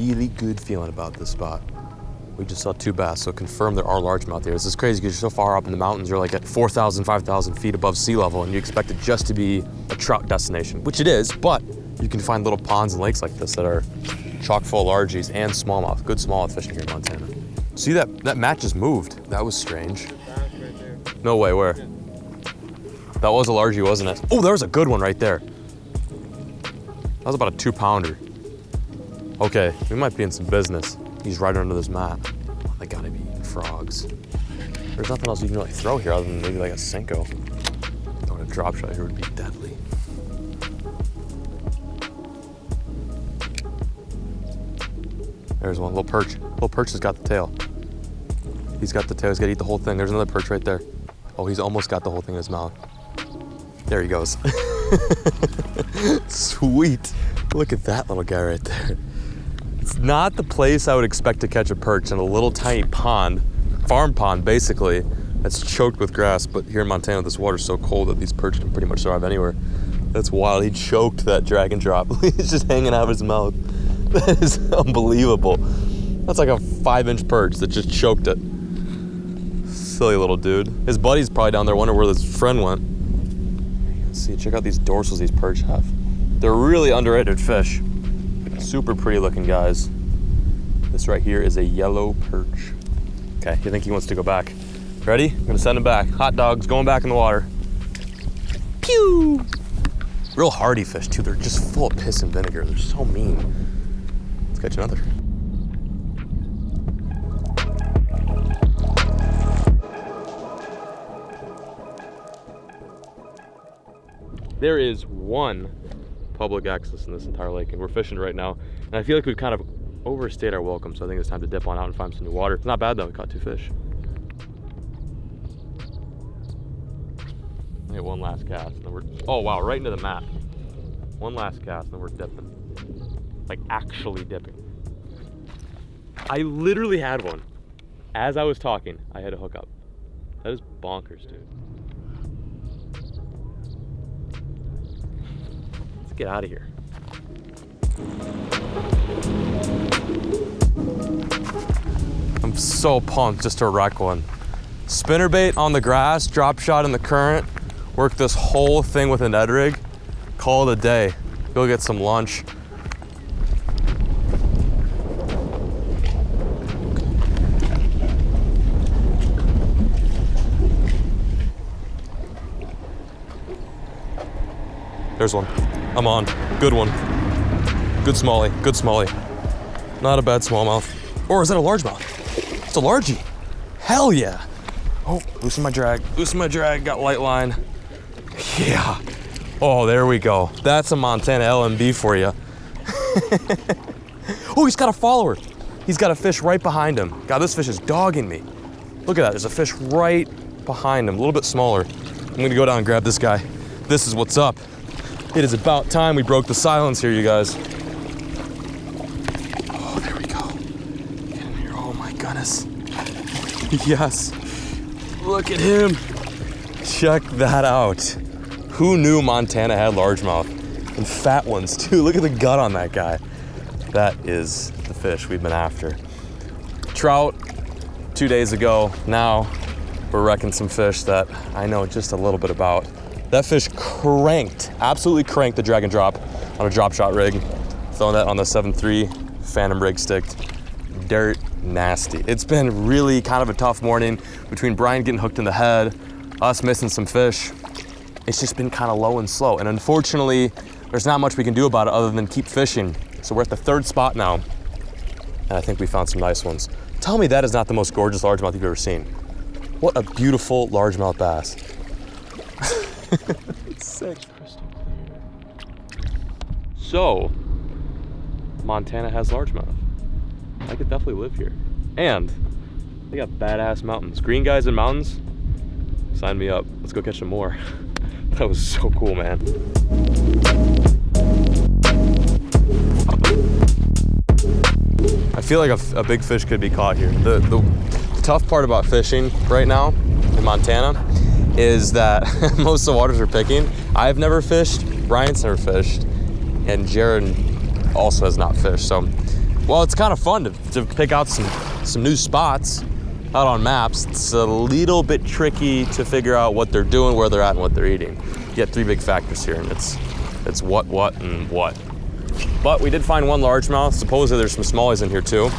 really good feeling about this spot. We just saw 2 bass, so confirm there are largemouth here. This is crazy because you're so far up in the mountains. You're like at 4,000, 5,000 feet above sea level, and you expect it just to be a trout destination, which it is, but you can find little ponds and lakes like this that are chock full of largies and smallmouth. Good smallmouth fishing here in Montana. See that mat just moved. That was strange. No way, where? That was a largie, wasn't it? Oh, there was a good one right there. That was about a 2-pounder. Okay, we might be in some business. He's right under this mat. Oh, they gotta be eating frogs. There's nothing else you can really throw here other than maybe like a Senko. Throwing a drop shot here would be deadly. There's one, little perch. Little perch has got the tail. He's got the tail, he's gotta eat the whole thing. There's another perch right there. Oh, he's almost got the whole thing in his mouth. There he goes. Sweet. Look at that little guy right there. It's not the place I would expect to catch a perch, in a little tiny pond, farm pond basically, that's choked with grass. But here in Montana, this water's so cold that these perch can pretty much survive anywhere. That's wild. He choked that drag and drop. He's just hanging out of his mouth. That is unbelievable. That's like a 5-inch perch that just choked it. Silly little dude. His buddy's probably down there wondering where his friend went. Let's see, check out these dorsals these perch have. They're really underrated fish. Super pretty looking guys. This right here is a yellow perch. Okay, I think he wants to go back. Ready? I'm gonna send him back. Hot dogs going back in the water. Pew! Real hardy fish too. They're just full of piss and vinegar. They're so mean. Let's catch another. There is one public access in this entire lake, and we're fishing right now. And I feel like we've kind of overstayed our welcome, so I think it's time to dip on out and find some new water. It's not bad though, we caught 2 fish. Okay, one last cast, and then we're, oh wow, right into the mat. One last cast, and then we're dipping. Like actually dipping. I literally had one. As I was talking, I had a hook up. That is bonkers, dude. Get out of here. I'm so pumped just to wreck one. Spinnerbait on the grass, drop shot in the current, work this whole thing with a Ned rig, call it a day. Go get some lunch. There's one. I'm on. Good one. Good smallie. Good smallie. Not a bad smallmouth. Or is that a largemouth? It's a largie. Hell yeah. Oh, loosen my drag. Loosen my drag. Got light line. Yeah. Oh, there we go. That's a Montana LMB for you. Oh, he's got a follower. He's got a fish right behind him. God, this fish is dogging me. Look at that. There's a fish right behind him, a little bit smaller. I'm gonna go down and grab this guy. This is what's up. It is about time we broke the silence here, you guys. Oh, there we go. Get in here. Oh my goodness. Yes. Look at him. Check that out. Who knew Montana had largemouth? And fat ones too. Look at the gut on that guy. That is the fish we've been after. Trout 2 days ago. Now we're wrecking some fish that I know just a little bit about. That fish cranked, absolutely cranked the drag and drop on a drop shot rig. Throwing that on the 7.3 Phantom rig stick. Dirt nasty. It's been really kind of a tough morning between Brian getting hooked in the head, us missing some fish. It's just been kind of low and slow. And unfortunately, there's not much we can do about it other than keep fishing. So we're at the 3rd spot now. And I think we found some nice ones. Tell me that is not the most gorgeous largemouth you've ever seen. What a beautiful largemouth bass. Sick. So, Montana has largemouth. I could definitely live here. And they got badass mountains. Green guys in mountains, sign me up. Let's go catch some more. That was so cool, man. I feel like a big fish could be caught here. The tough part about fishing right now in Montana is that most of the waters are picking. I've never fished, Brian's never fished, and Jared also has not fished. So Well, it's kind of fun to pick out some new spots out on maps. It's a little bit tricky to figure out what they're doing, where they're at, and what they're eating. You get 3 big factors here, and it's what, and what. But we did find one largemouth. Supposedly there's some smallies in here too.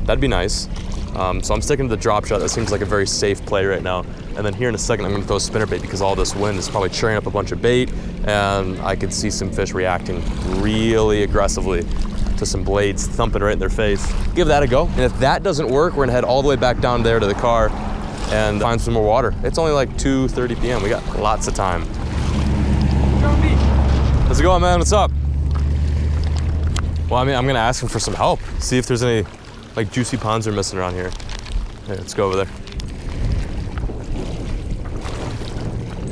That'd be nice. So I'm sticking to the drop shot. That seems like a very safe play right now. And then here in a second, I'm gonna throw spinnerbait because all this wind is probably cheering up a bunch of bait, and I could see some fish reacting really aggressively to some blades thumping right in their face. Give that a go. And if that doesn't work, we're gonna head all the way back down there to the car and find some more water. It's only like 2:30 p.m. We got lots of time. How's it going, man? What's up? Well, I mean, I'm gonna ask him for some help. See if there's any like juicy ponds are missing around here. Hey, let's go over there.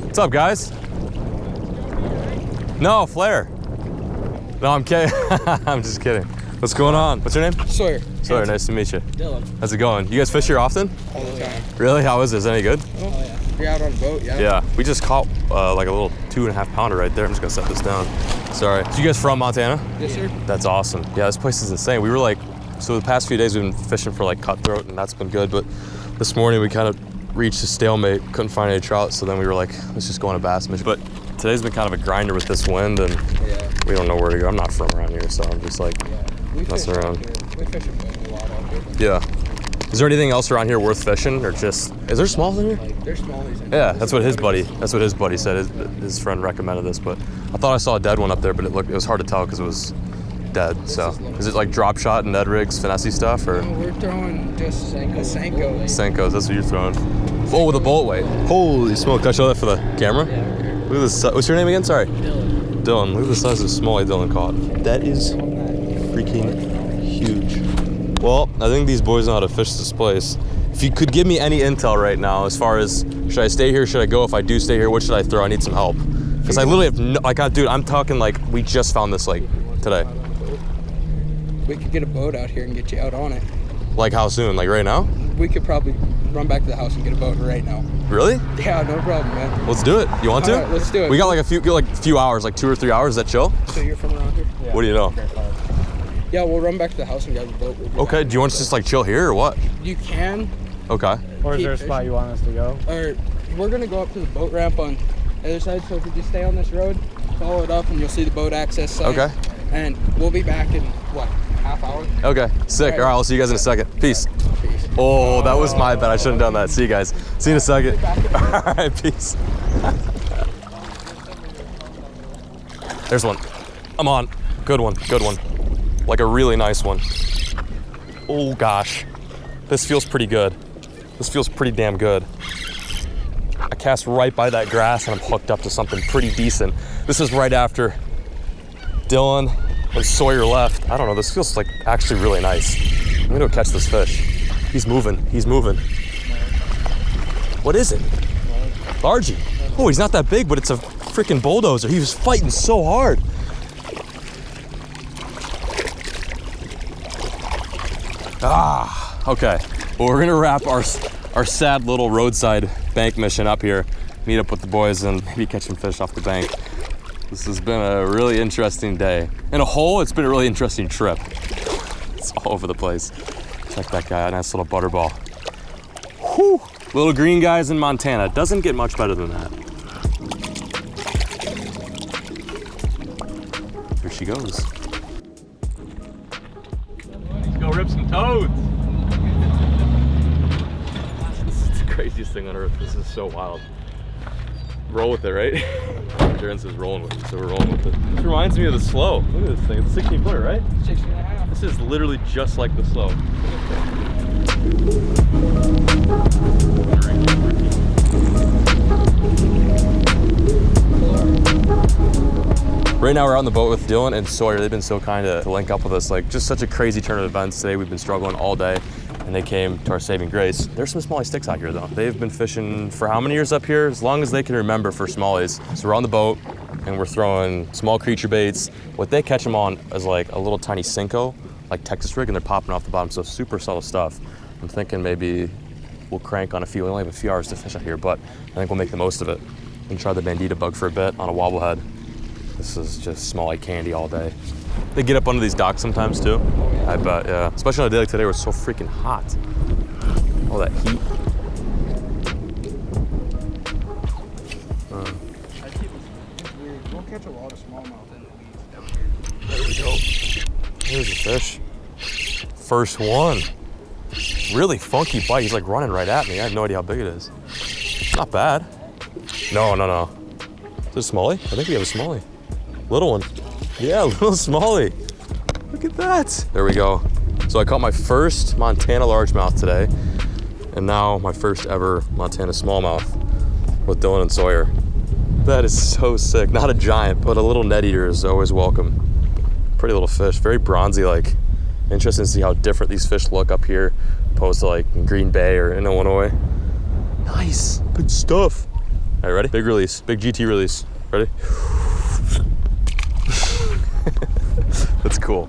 What's up, guys? No, flare. No, I'm kidding. I'm just kidding. What's going on? What's your name? Sawyer. Sawyer, nice to meet you. Dylan. How's it going? You guys fish here often? All the time. Really? How is this? Any good? Oh, yeah. You're out on a boat, yeah? Yeah. We just caught like a little 2.5 pounder right there. I'm just gonna set this down. Sorry. So you guys from Montana? Yes, sir. That's awesome. Yeah, this place is insane. We were like, so the past few days we've been fishing for like cutthroat, and that's been good, but this morning we kind of reached a stalemate, couldn't find any trout, so then we were like, let's just go on a bass mission. But today's been kind of a grinder with this wind, and we don't know where to go. I'm not from around here, so I'm just like messing around. We fish a lot out here. Yeah. Is there anything else around here worth fishing, or just, is there smalls in here? There's smallies in here. Yeah, that's what his buddy said. His friend recommended this, but I thought I saw a dead one up there, but it was hard to tell because it was dead. So is it like drop shot and Ned rigs, finesse stuff, or? No, we're throwing just Senkos. Senkos, that's what you're throwing. Oh, with a bullet weight. Holy smoke! Can I show that for the camera? Yeah, we're here. Look at this. What's your name again? Sorry. Dylan. Dylan. Look at the size of the smallie Dylan caught. That is freaking huge. Well, I think these boys know how to fish this place. If you could give me any intel right now, as far as should I stay here, should I go? If I do stay here, what should I throw? I need some help. Because I literally have no, like, dude, I'm talking like we just found this like today. We could get a boat out here and get you out on it. Like how soon? Like right now? We could probably run back to the house and get a boat right now. Really? Yeah, no problem, man. Let's do it. You want to? All right, let's do it. We got like a few hours, like 2 or 3 hours. Is that chill? So you're from around here? Yeah. What do you know? Yeah, we'll run back to the house and get a boat. Okay. Do you want us to just like chill here or what? You can. Okay. Or is there a spot you want us to go? Or we're gonna go up to the boat ramp on the other side. So if you just stay on this road, follow it up, and you'll see the boat access sign. Okay. And we'll be back in what, half hour? Okay. Sick. All right. I'll see you guys in a second. Peace. Peace. Oh, that was my bad. I shouldn't have done that. See you guys. See you in a second. All right. Peace. There's one. I'm on. Good one. Good one. Like a really nice one. Oh gosh. This feels pretty good. This feels pretty damn good. I cast right by that grass and I'm hooked up to something pretty decent. This is right after Dylan and Sawyer left. I don't know, this feels like actually really nice. I'm gonna go catch this fish. He's moving, he's moving. What is it? Largie. Oh, he's not that big, but it's a freaking bulldozer. He was fighting so hard. Ah, okay. Well, we're gonna wrap our sad little roadside bank mission up here, meet up with the boys, and maybe catch some fish off the bank. This has been a really interesting day. In a whole, it's been a really interesting trip. It's all over the place. Check that guy, a nice little butterball. Whew, little green guys in Montana. Doesn't get much better than that. Here she goes. Let's go rip some toads. This is the craziest thing on earth. This is so wild. Roll with it, right? Darren says rolling with it, so we're rolling with it. This reminds me of the slow. Look at this thing. It's a 16 footer, right? 16.5. This is literally just like the slow. Right now we're on the boat with Dylan and Sawyer. They've been so kind to link up with us. Like, just such a crazy turn of events today. We've been struggling all day and they came to our saving grace. There's some smallie sticks out here though. They've been fishing for how many years up here? As long as they can remember for smallies. So we're on the boat and we're throwing small creature baits. What they catch them on is like a little tiny Senko, like Texas rig, and they're popping off the bottom. So super subtle stuff. I'm thinking maybe we'll crank on a few. We only have a few hours to fish out here, but I think we'll make the most of it and try the bandita bug for a bit on a wobblehead. This is just smallie candy all day. They get up under these docks sometimes too. Oh, yeah. I bet, yeah. Especially on a day like today where it's so freaking hot. All that heat. It's weird. We'll catch a lot of smallmouth in the weeds down here. There we go. Here's a fish. First one. Really funky bite. He's like running right at me. I have no idea how big it is. Not bad. No. Is this a smallie? I think we have a smallie. Little one. Yeah, little smallie. Look at that. There we go. So I caught my first Montana largemouth today, and now my first ever Montana smallmouth with Dylan and Sawyer. That is so sick. Not a giant, but a little net eater is always welcome. Pretty little fish, very bronzy like. Interesting to see how different these fish look up here opposed to like in Green Bay or in Illinois. Nice, good stuff. All right, ready? Big release, big GT release. Ready? That's cool.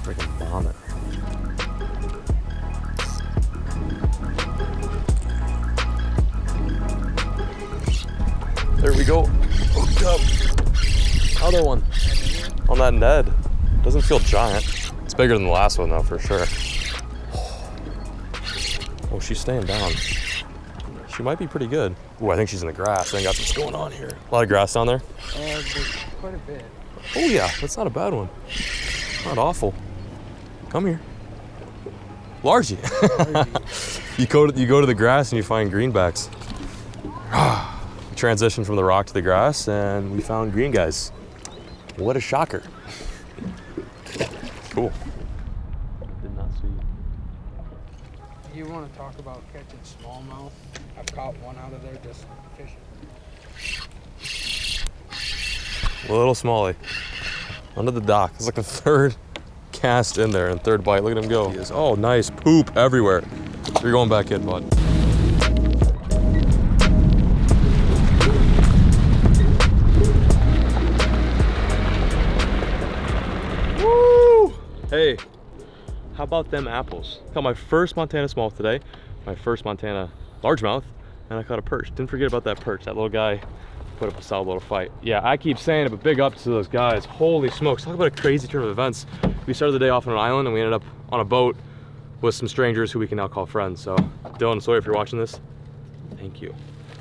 Freaking vomit. There we go. Hooked up. Other one on that Ned. Doesn't feel giant. It's bigger than the last one though, for sure. Oh, she's staying down. She might be pretty good. Oh, I think she's in the grass. I got what's going on here. A lot of grass down there? There's quite a bit. Oh yeah, that's not a bad one. Not awful. Come here. Largie. You go to the grass and you find greenbacks. Transition from the rock to the grass and we found green guys. What a shocker. Cool. Did not see. You want to talk about catching smallmouth? I've caught one out of there just fishing. Little smallie. Under the dock. It's like the third cast in there and third bite. Look at him go. He is, oh, nice. Poop everywhere. You're going back in, bud. Woo! Hey, how about them apples? Caught my first Montana smallmouth today. My first Montana largemouth. And I caught a perch. Didn't forget about that perch. That little guy put up a solid little fight. Yeah, I keep saying it, but big ups to those guys. Holy smokes, talk about a crazy turn of events. We started the day off on an island and we ended up on a boat with some strangers who we can now call friends. So Dylan and Sawyer, if you're watching this, thank you.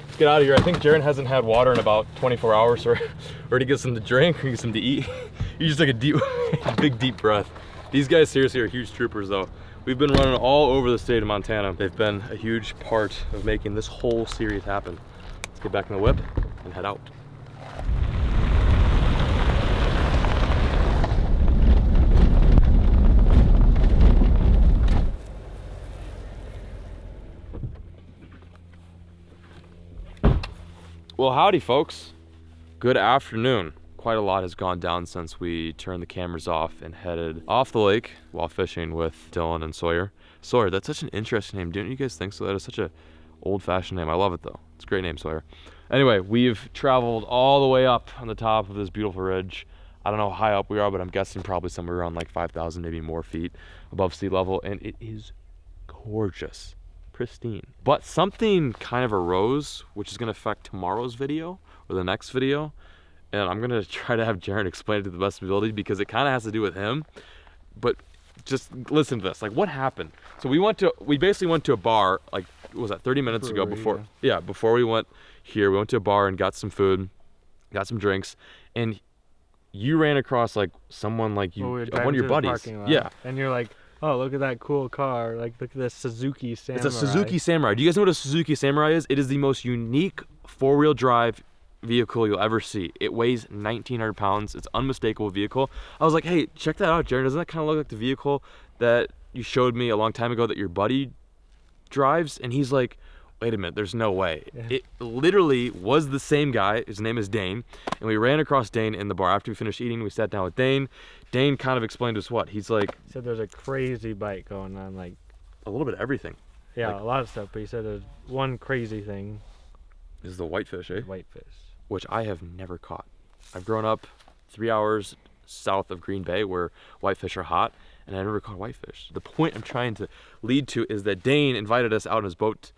Let's get out of here. I think Jaron hasn't had water in about 24 hours or to get some to drink or get some to eat. You just took a deep, big deep breath. These guys seriously are huge troopers though. We've been running all over the state of Montana. They've been a huge part of making this whole series happen. Let's get back in the whip and head out. Well, howdy folks. Good afternoon. Quite a lot has gone down since we turned the cameras off and headed off the lake while fishing with Dylan and Sawyer. Sawyer, that's such an interesting name. Didn't you guys think so? That is such a old-fashioned name. I love it though. It's a great name, Sawyer. Anyway, we've traveled all the way up on the top of this beautiful ridge. I don't know how high up we are, but I'm guessing probably somewhere around like 5,000, maybe more feet above sea level, and it is gorgeous, pristine. But something kind of arose, which is gonna affect tomorrow's video or the next video, and I'm gonna try to have Jaron explain it to the best ability because it kind of has to do with him. But just listen to this. Like, what happened? So we basically went to a bar. Like, what was that 30 minutes ago? Before we went here, we went to a bar and got some food, got some drinks, and you ran across like someone like you, one of your buddies. Yeah, and you're like, oh, look at that cool car. Like, look at this Suzuki Samurai. It's a Suzuki Samurai. Do you guys know what a Suzuki Samurai is? It is the most unique four-wheel drive vehicle you'll ever see. It weighs 1,900 pounds. It's an unmistakable vehicle. I was like, hey, check that out, Jaron. Doesn't that kind of look like the vehicle that you showed me a long time ago that your buddy drives? And he's like, wait a minute, there's no way. Yeah. It literally was the same guy. His name is Dane. And we ran across Dane in the bar. After we finished eating, we sat down with Dane. Dane kind of explained to us what? He's like... He said there's a crazy bite going on, like... A little bit of everything. Yeah, like, a lot of stuff, but he said there's one crazy thing. This is the whitefish, eh? Whitefish. Which I have never caught. I've grown up 3 hours south of Green Bay where whitefish are hot, and I never caught whitefish. The point I'm trying to lead to is that Dane invited us out on his boat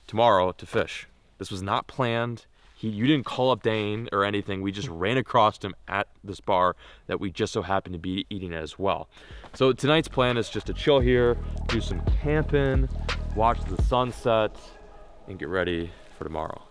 tomorrow to fish. This was not planned. You didn't call up Dane or anything. We just ran across him at this bar that we just so happened to be eating at as well. So tonight's plan is just to chill here, do some camping, watch the sunset, and get ready for tomorrow.